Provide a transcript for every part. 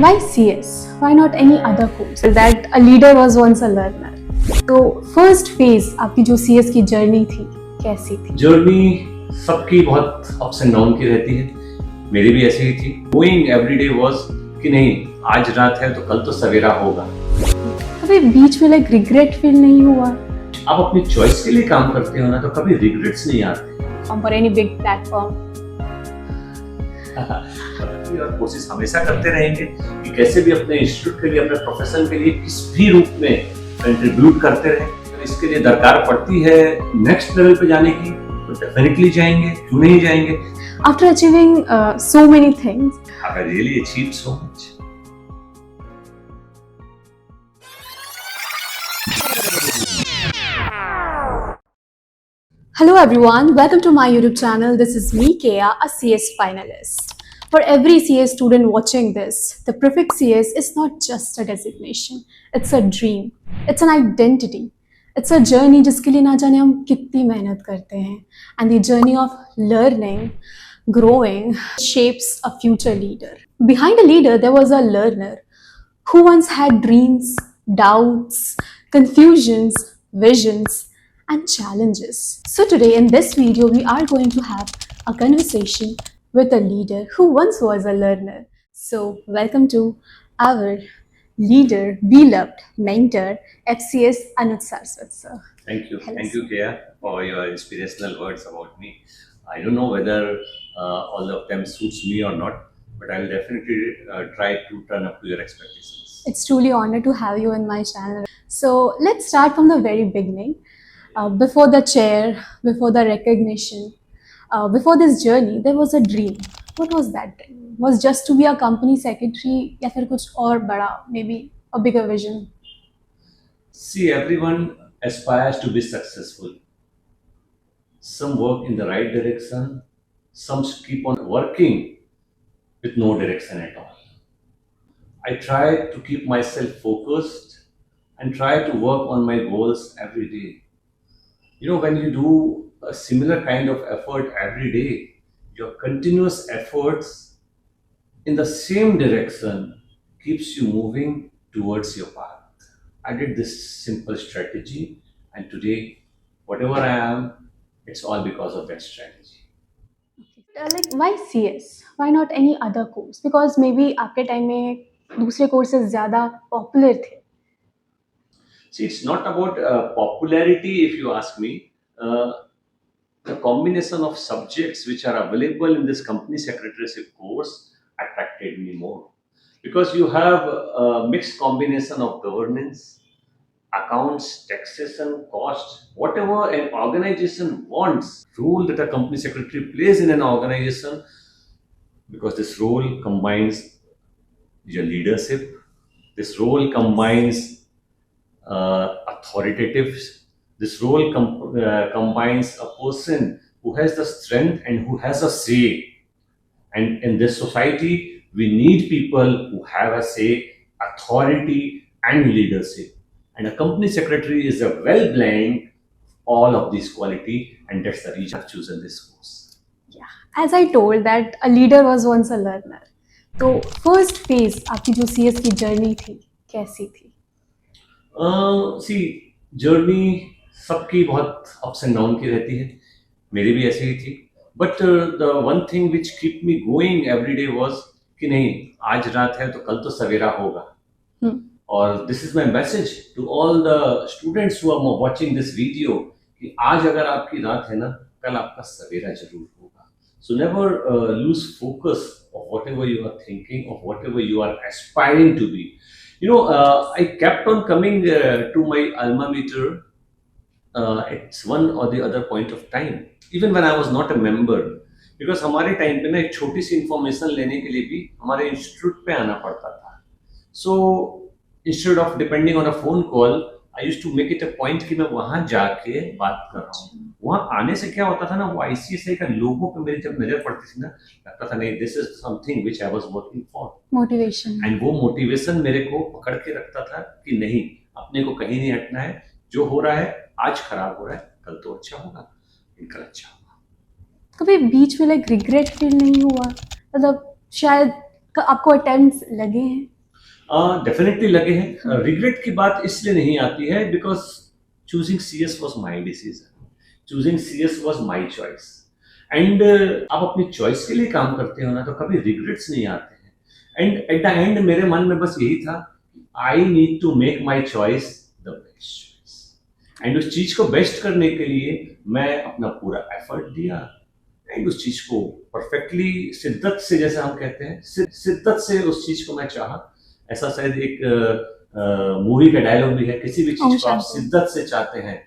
Why CS? Why not any other course? That a leader was once a learner. तो first phase आपकी जो CS की journey थी कैसी थी? जर्नी सबकी बहुत अप्स एंड डाउन की रहती है, मेरी भी ऐसी ही थी। गोइंग एवरीडे वाज कि नहीं आज रात है तो कल तो सवेरा होगा। कभी बीच में लाइक रिग्रेट फील नहीं हुआ? आप अपनी चॉइस के लिए काम करते हो ना तो कभी रिग्रेट्स नहीं आते। फॉर एनी बिग प्लेटफॉर्म और कोशिश हमेशा करते रहेंगे कि कैसे भी अपने इंस्टीट्यूट के लिए, अपने प्रोफेशन के लिए किस भी रूप में कंट्रीब्यूट करते रहे। तो इसके लिए दरकार पड़ती है नेक्स्ट लेवल पे जाने की तो डेफिनेटली जाएंगे, क्यों नहीं जाएंगे। After achieving so many things, I really achieved so much. Hello everyone, welcome to my YouTube channel. This is me, Kea, a CS finalist. For every CS student watching this, the prefix CS is not just a designation. It's a dream. It's an identity. It's a journey जिसके लिए ना जाने हम कितनी मेहनत करते हैं. And the journey of learning, growing, shapes a future leader. Behind a leader, there was a learner who once had dreams, doubts, confusions, visions, and challenges. So today in this video, we are going to have a conversation with a leader who once was a learner. So welcome to our leader, beloved mentor, FCS Anuj Saraswat sir. Thank you. Hello, Thank you, Kea, for your inspirational words about me. I don't know whether all of them suits me or not, but I'll definitely try to turn up to your expectations. It's truly an honor to have you in my channel. So let's start from the very beginning. Before the chair, before the recognition, before this journey, there was a dream. What was that dream? Was just to be a company secretary या फिर कुछ और बड़ा, maybe a bigger vision? See, everyone aspires to be successful. Some work in the right direction, some keep on working with no direction at all. I try to keep myself focused and try to work on my goals every day. You know, when you do a similar kind of effort every day, your continuous efforts in the same direction keeps you moving towards your path. I did this simple strategy, and today, whatever I am, it's all because of that strategy. Like why CS? Why not any other course? Because maybe आपके time में दूसरे courses ज़्यादा popular थे. See, it's not about popularity, if you ask me. The combination of subjects which are available in this company secretarieship course attracted me more because you have a mixed combination of governance, accounts, taxation, cost, whatever an organization wants, role that a company secretary plays in an organization, because this role combines your leadership, this role combines authoritative. This role combines a person who has the strength and who has a say. And in this society, we need people who have a say, authority, and leadership. And a company secretary is a well blend all of these quality, and that's the reason I've chosen this course. Yeah, as I told that a leader was once a learner. तो first phase आपकी जो CS की journey थी कैसी थी? सी journey सबकी बहुत ups and down की रहती है, मेरी भी ऐसी ही थी। But the one thing which keep me going every day was कि नहीं आज रात है तो कल तो सवेरा होगा। और this is my message to all the students who are watching this video कि आज अगर आपकी रात है ना कल आपका सवेरा जरूर होगा। So never lose focus of whatever you are thinking, of whatever you are aspiring to be. You know, I kept on coming to my alma mater at one or the other point of time, even when I was not a member, because हमारे time पे ना एक छोटी सी information लेने के लिए भी हमारे इंस्टीट्यूट पे आना पड़ता था। So instead of depending on a phone call, I used to make it a point कि मैं वहाँ जाके बात कर रहा हूँ। वहाँ आने से क्या होता था ना, वो ICSI का लोगो पे मेरी जब नजर पड़ती थी ना, लगता था नहीं this is something which I was working for, motivation. And वो मोटिवेशन मेरे को पकड़ के रखता था कि नहीं अपने को कहीं नहीं हटना है, जो हो रहा है आज खराब हो रहा है कल तो अच्छा होगा, कल अच्छा होगा। कभी बीच में लाइक रिग्रेट फील नहीं हुआ? मतलब शायद आपको अटेम्प्ट्स लगे हैं डेफिनेटली लगे हैं। रिग्रेट की बात इसलिए नहीं आती है because choosing CS was my decision, choosing CS was my choice. And आप अपनी चॉइस के लिए काम करते हो ना, तो कभी रिग्रेट्स नहीं आते हैं। एंड एट द एंड मेरे मन में बस यही था, I need to make my choice the best choice. And उस चीज को बेस्ट करने के लिए मैं अपना पूरा एफर्ट दिया, एंड उस चीज को परफेक्टली शिद्दत से, जैसे हम कहते हैं, शिद्दत से उस चीज को मैं चाहा। ऐसा शायद एक मूवी का डायलॉग भी है, किसी भी ओम चीज को आप शांति। शिद्दत से चाहते हैं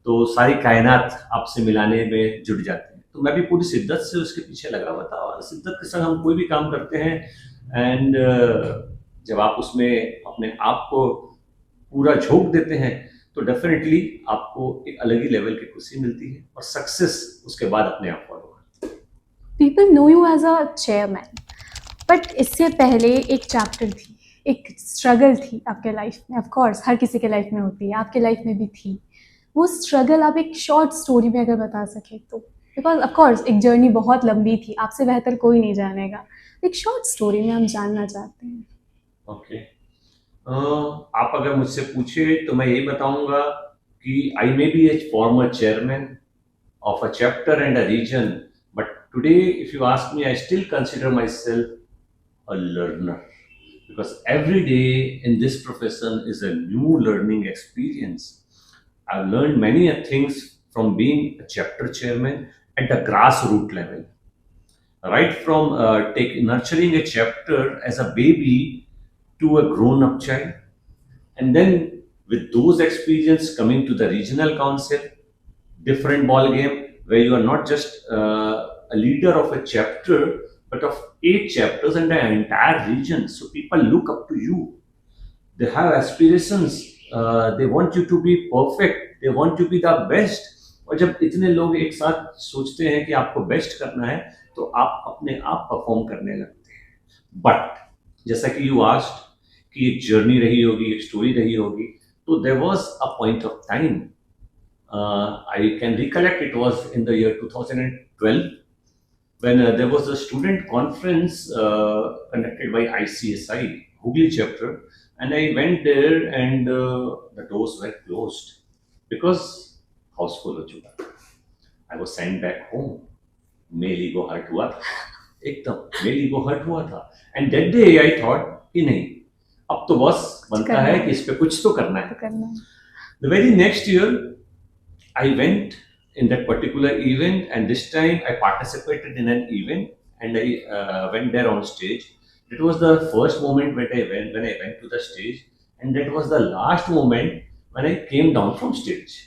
तो सारी कायनात आपसे मिलाने में जुट जाती है। तो मैं भी पूरी शिद्दत से उसके पीछे लगा हुआ था, और शिद्दत के संग हम कोई भी काम करते हैं, एंड जब आप उसमें अपने आप को पूरा झोंक देते हैं तो डेफिनेटली आपको एक अलग ही लेवल की खुशी मिलती है, और सक्सेस उसके बाद अपने आप फॉलो करती है। People know you as a chairman, but इससे पहले एक चैप्टर थी, एक स्ट्रगल थी आपके लाइफ में। ऑफ कोर्स हर किसी के लाइफ में होती है, आपके लाइफ में भी थी। वो स्ट्रगल आप एक शॉर्ट स्टोरी में अगर बता सके तो, बिकॉज ऑफ कोर्स एक जर्नी बहुत लंबी थी, आपसे बेहतर कोई नहीं जानेगा। एक शॉर्ट स्टोरी में हम जानना चाहते हैं। ओके, आप अगर मुझसे पूछे तो मैं यही बताऊंगा कि I may be a former chairman of a chapter and a region, but today, if you ask me, I still consider myself a learner, because every day in this profession is a new learning experience. I've learned many things from being a chapter chairman at the grassroots level, right from nurturing a chapter as a baby to a grown-up child, and then with those experience coming to the regional council, different ball game where you are not just a leader of a chapter but of 8 chapters and the entire region. So people look up to you, they have aspirations, they want you to be perfect, they want to be the best. और जब इतने लोग एक साथ सोचते हैं कि आपको बेस्ट करना है, तो आप अपने आप परफॉर्म करने लगते हैं। बट जैसा कि यू आस्क्ड कि एक जर्नी रही होगी, एक स्टोरी रही होगी, तो there was a point of time, I can recollect it was in the year 2012 when there was a student conference conducted by ICSI, Hooghly chapter, and I went there and the doors were closed because house full हो चुका था। I was sent back home. Male ego hurt हुआ था, एकदम male ego hurt हुआ था। And that day I thought कि नहीं, अब तो बस बनता है कि इस पे कुछ तो करना है। The very next year I went in that particular event, and this time I participated in an event, and I went there on stage. It was the first moment when I went to the stage, and that was the last moment when I came down from stage.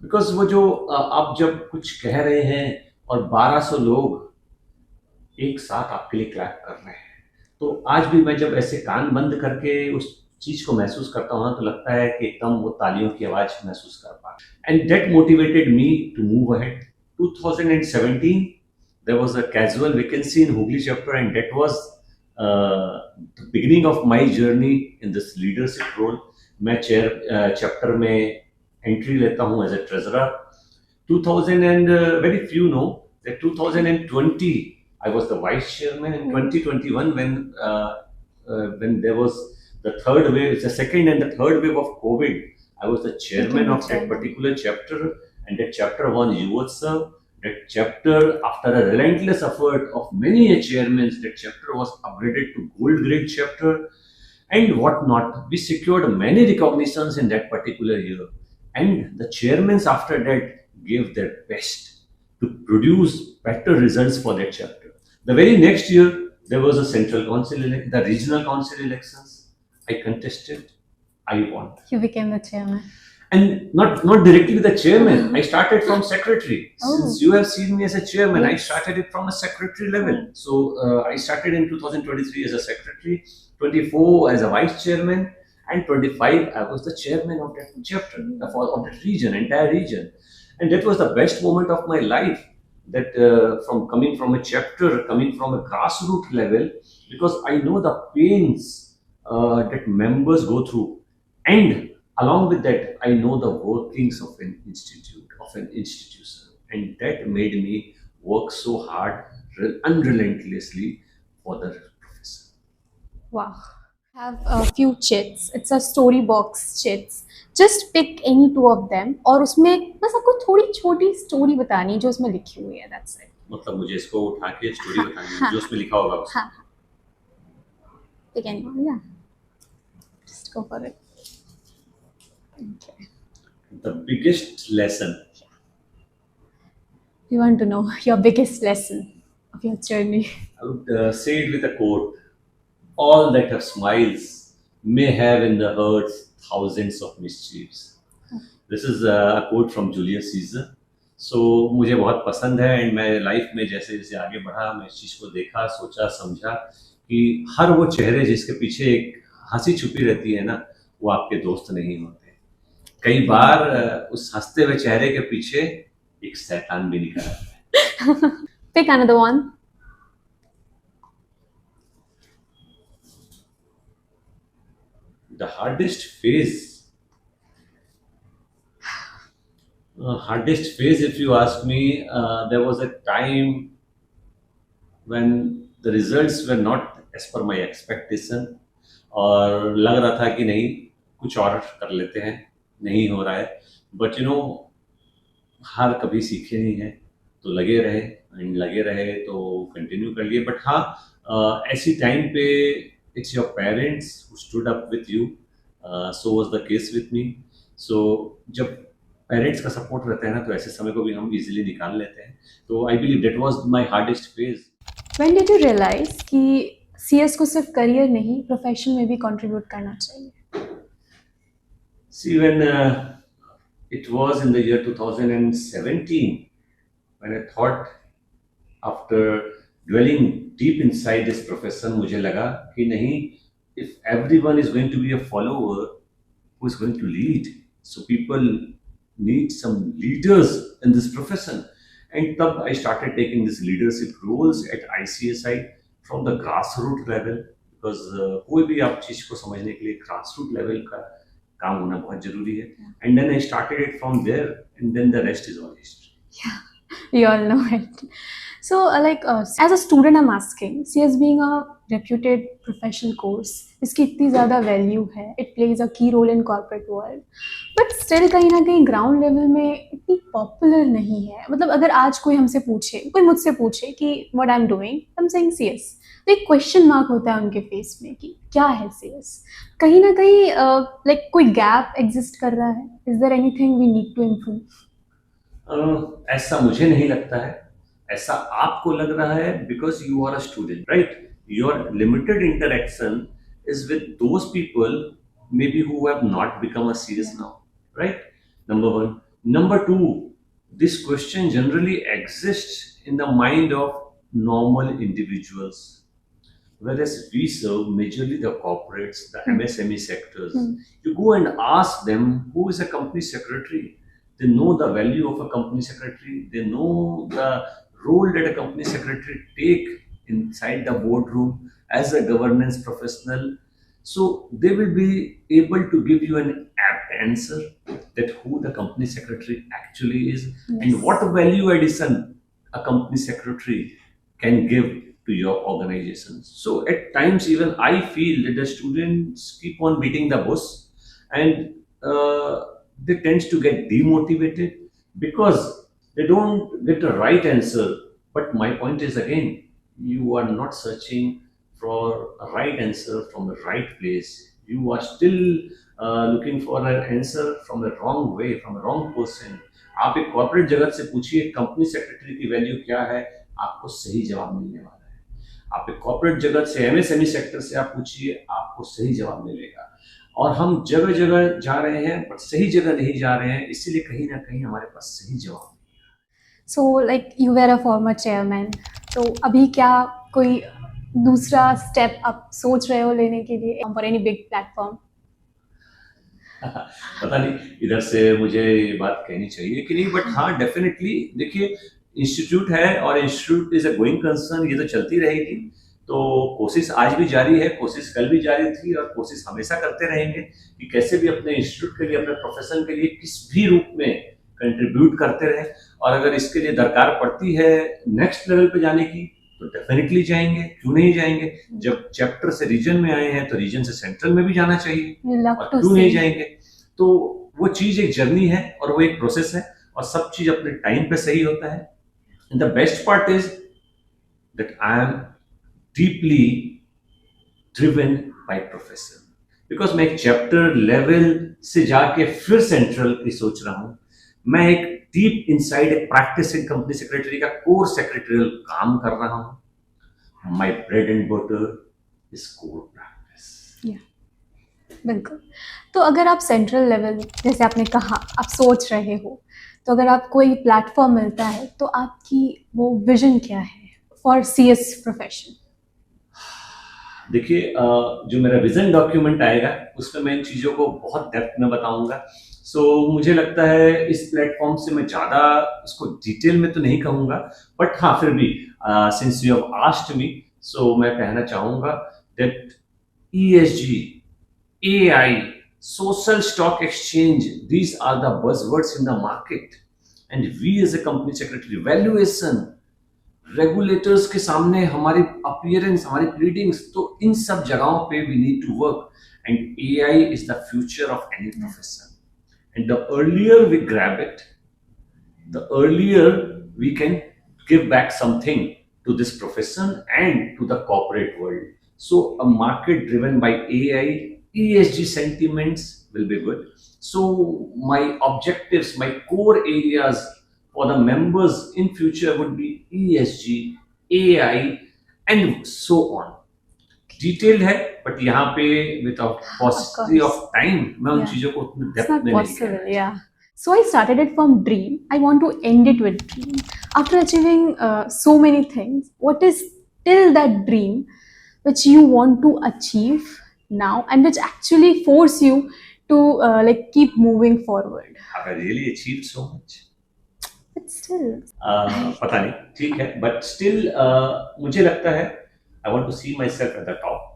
Because वो जो आप जब कुछ कह रहे हैं और 1200 लोग एक साथ आपके लिए क्लैप कर रहे हैं, तो आज भी मैं जब ऐसे कान बंद करके उस चीज को महसूस करता हूँ, तो लगता है कि एकदम वो तालियों की आवाज महसूस कर पा। And that motivated me to move ahead. 2017 there was a casual vacancy in Hooghly chapter, and that was the beginning of my journey in this leadership role. मैं चेयर चैप्टर में एंट्री लेता हूँ as a treasurer. 2000 and very few know that 2020 I was the vice chairman. In 2021 when there was the third wave, it's the second and the third wave of COVID, I was the chairman of that particular chapter, and that chapter won Yuvotsav. That chapter, after a relentless effort of many chairmen, that chapter was upgraded to gold grade chapter and whatnot. We secured many recognitions in that particular year, and the chairmen after that gave their best to produce better results for that chapter. The very next year, there was a central council, the regional council elections. I contested, I won. You became the chairman. And not directly the chairman. I started from secretary. Since you have seen me as a chairman, I Yes. started it from a secretary level. So I started in 2023 as a secretary, 24 as a vice chairman, and 25 I was the chairman of that chapter, of that region, entire region. And that was the best moment of my life. That from coming from a chapter, coming from a grassroots level, because I know the pains that members go through, and along with that, I know the workings of an institute, of an institution, and that made me work so hard, unrelentlessly for the professor. Wow. Have a few chits. It's a story box chits. Just pick any two of them और उसमें बस आपको थोड़ी छोटी story बतानी है जो उसमें लिखी हुई है. That's it. मतलब मुझे इसको उठा के स्टोरी हाँ, बतानी है हाँ, जो उसमें लिखा होगा उसमें. हाँ. Pick anyone. Yeah. Just go for it. Okay. The biggest lesson. You want to know your biggest lesson of your journey? I would say it with a quote. All that have smiles may have in the hearts thousands of mischiefs. This is a quote from Julius Caesar. So मुझे बहुत पसंद है and मैं life में जैसे जैसे आगे बढ़ा मैं इस चीज़ को देखा सोचा समझा कि हर वो चेहरे जिसके पीछे एक हंसी छुपी रहती है ना वो आपके दोस्त नहीं होते. कई बार उस हंसते हुए चेहरे के पीछे एक शैतान भी निकल आता है. Pick another one. The hardest phase, if you ask me, there was a time when the results were not as per my expectation और लग रहा था कि नहीं कुछ और कर लेते हैं नहीं हो रहा है बट यू नो हार कभी सीखे नहीं है तो लगे रहे एंड लगे रहे तो कंटिन्यू कर लिए बट हाँ ऐसी टाइम पे it's your parents who stood up with you so was the case with me so जब पेरेंट्स का सपोर्ट रहता है ना तो ऐसे समय को भी हम इजीली निकाल लेते हैं तो I believe that was my hardest phase. When did you realize कि CS को सिर्फ करियर नहीं प्रोफेशन में भी कंट्रीब्यूट करना चाहिए? See, when it was in the year 2017, when I thought after dwelling deep inside this profession, मुझे लगा कि नहीं, if everyone is going to be a follower, who is going to lead? So people need some leaders in this profession. And तब I started taking this leadership roles at ICSI from the grassroots level because कोई भी आप चीज़ को समझने के लिए grassroots level का काम होना बहुत जरूरी है. And then I started it from there and then the rest is all history. Yeah, we all know it. So, as a student, I'm asking, CS being a reputed professional course, इसकी इतनी ज़्यादा value है, it plays a key role in corporate world, but still कहीं ना कहीं ground level में इतनी popular नहीं है. मतलब अगर आज कोई हमसे पूछे, कोई मुझसे पूछे कि what I'm doing, I'm saying CS, तो एक क्वेश्चन मार्क होता है उनके फेस में कि क्या है CS. कहीं ना कहीं कोई गैप एग्जिस्ट कर रहा है. Is there anything we need to improve? ऐसा मुझे नहीं लगता है ऐसा आपको लग रहा है because you are a student right your limited interaction is with those people may be who have not become a serious now right number one number two this question generally exist in the mind of normal individuals whereas we serve majorly the corporates, the MSME sectors. You go and ask them who is a company secretary. They know the value of a company secretary. They know the role that a company secretary take inside the boardroom as a governance professional. So they will be able to give you an apt answer that who the company secretary actually is and what value addition a company secretary can give to your organization. So at times even I feel that the students keep on beating the bush and they tend to get demotivated because they don't get the right answer. But my point is again, you are not searching for a right answer from the right place. You are still looking for an answer from the wrong way, from the wrong person. आप एक corporate जगत से पूछिए company secretary की value क्या है आपको सही जवाब मिलने वाला है. आप एक कॉर्पोरेट जगत से एमएसएमई सेक्टर से आप पूछिए आपको सही जवाब मिलेगा. और हम जगह जगह जा रहे हैं बट सही जगह नहीं जा रहे हैं इसीलिए कहीं ना कहीं हमारे पास सही जवाब. So like you were a former chairman, तो अभी क्या कोई दूसरा स्टेप आप सोच रहे हो लेने के लिए for any big platform? पता नहीं इधर से मुझे ये बात कहनी चाहिए कि नहीं बट हाँ डेफिनेटली देखिए इंस्टीट्यूट है और institute is a going concern ये तो चलती रहेगी तो कोशिश आज भी जारी है कोशिश कल भी जारी थी और कोशिश हमेशा करते रहेंगे कि कैसे भी अपने इंस्टीट्यूट के लिए अपने प्रोफेशन के लिए किस भी रूप में कंट्रीब्यूट करते रहे और अगर इसके लिए दरकार पड़ती है नेक्स्ट लेवल पे जाने की तो डेफिनेटली जाएंगे, क्यों नहीं जाएंगे? जब चैप्टर से रीजन में आए हैं तो रीजन से सेंट्रल में भी जाना चाहिए, We love और to क्यों नहीं see. जाएंगे? तो वो चीज एक जर्नी है और वो एक प्रोसेस है, और सब चीज अपने टाइम पे सही होता है. And the best part is that I am deeply driven by professor, because मैं एक चैप्टर लेवल से जाके फिर सेंट्रल की सोच रहा हूँ. मैं एक डीप इनसाइड एक प्रैक्टिसिंग कंपनी सेक्रेटरी का कोर सेक्रेटरियल काम कर रहा हूँ. My bread and butter is core practice. बिल्कुल. तो अगर आप सेंट्रल लेवल, जैसे आपने कहा, आप सोच रहे हो, तो अगर आपको कोई प्लेटफॉर्म मिलता है तो आपकी वो विजन क्या है फॉर सीएस प्रोफेशन? देखिए, जो मेरा विजन डॉक्यूमेंट आएगा उसमें मैं इन चीज़ों को बहुत डेप्थ में बताऊंगा. सो मुझे लगता है इस प्लेटफॉर्म से मैं ज़्यादा उसको डिटेल में तो नहीं कहूँगा, बट हाँ फिर भी since you have asked me, so मैं कहना चाहूँगा that ESG, AI, social stock exchange, these are the buzzwords in the market. And we as a company secretary, valuation, regulators के सामने हमारी अपीयरेंस, हमारी प्लीडिंग्स, तो इन सब जगहों पे we need to work. And AI is the future of any profession. And the earlier we grab it, the earlier we can give back something to this profession and to the corporate world. So a market driven by AI, ESG sentiments will be good. So my objectives, my core areas for the members in future would be ESG, AI and so on. Detailed है, but यहाँ पे without possibility of time मैं उन चीजों को उतने It's depth not में नहीं possible, कहना. yeah. So I started it from dream. I want to end it with dream. After achieving so many things, what is still that dream which you want to achieve now and which actually force you to like keep moving forward? Have I really achieved so much? But still, पता नहीं, ठीक है, but still मुझे लगता है I want to see myself at the top.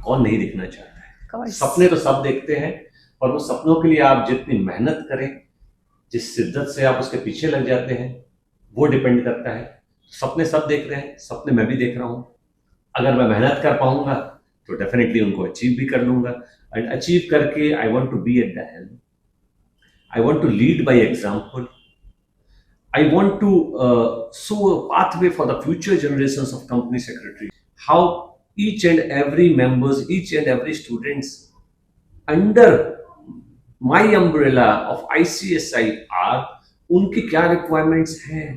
कौन नहीं दिखना चाहता है? of course. सपने तो सब देखते हैं, और वो सपनों के लिए आप जितनी मेहनत करें, जिस शिद्दत से आप उसके पीछे लग जाते हैं, वो डिपेंड करता है. सपने सब देख रहे हैं, सपने मैं भी देख रहा हूँ. अगर मैं मेहनत कर पाऊंगा तो डेफिनेटली उनको अचीव भी कर लूंगा. एंड अचीव करके I want to be at the helm. I want to lead by example. I want to sow a pathway for the future generations of company secretary. How each and every members, each and every students under my umbrella of ICSI are, उनकी क्या requirements हैं,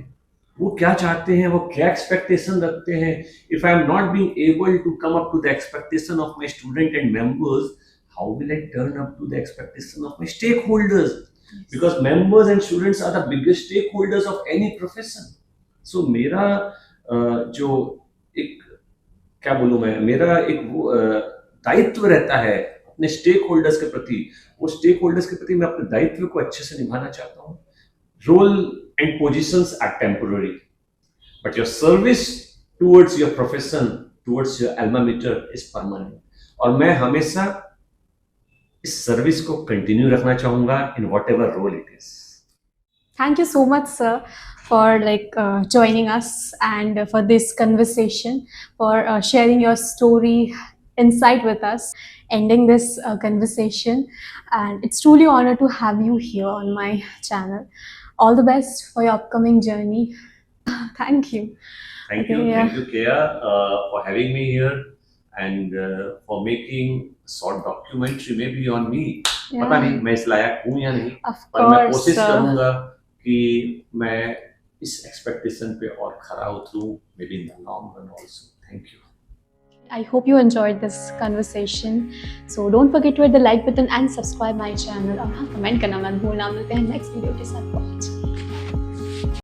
वो क्या चाहते हैं, वो क्या expectation रखते हैं. If I am not being able to come up to the expectation of my student and members, how will I turn up to the expectation of my stakeholders? Because members and students are the biggest stakeholders of any profession. So मेरा जो एक क्या बोलूँ मैं, मेरा एक वो दायित्व रहता है अपने स्टेक होल्डर्स के प्रति. वो स्टेक होल्डर्स के प्रति मैं अपने दायित्व को अच्छे से निभाना चाहता हूँ. Role and positions are temporary, but your service towards your profession, towards your alma mater is permanent. और मैं हमेशा इस सर्विस को कंटिन्यू रखना चाहूंगा in whatever role it is. Thank you so much, sir, for joining us and for this conversation, for sharing your story, insight with us, ending this conversation. And it's truly an honor to have you here on my channel. All the best for your upcoming journey. Thank you. Thank Okay, you, yeah. thank you, Kea, for having me here and for making short documentary maybe on me. पता नहीं मैं इस लायक हूँ या नहीं, Of पर मैं course, कोशिश sir. करूंगा कि मैं इस एक्सपेक्टेशन पे और खरा उतरूं, maybe in the long run also. Thank you. I hope you enjoyed this conversation. So don't forget to hit the like button and subscribe my channel. और हाँ, कमेंट करना मत भूलना. मिलते हैं नेक्स्ट वीडियो के साथ. बहुत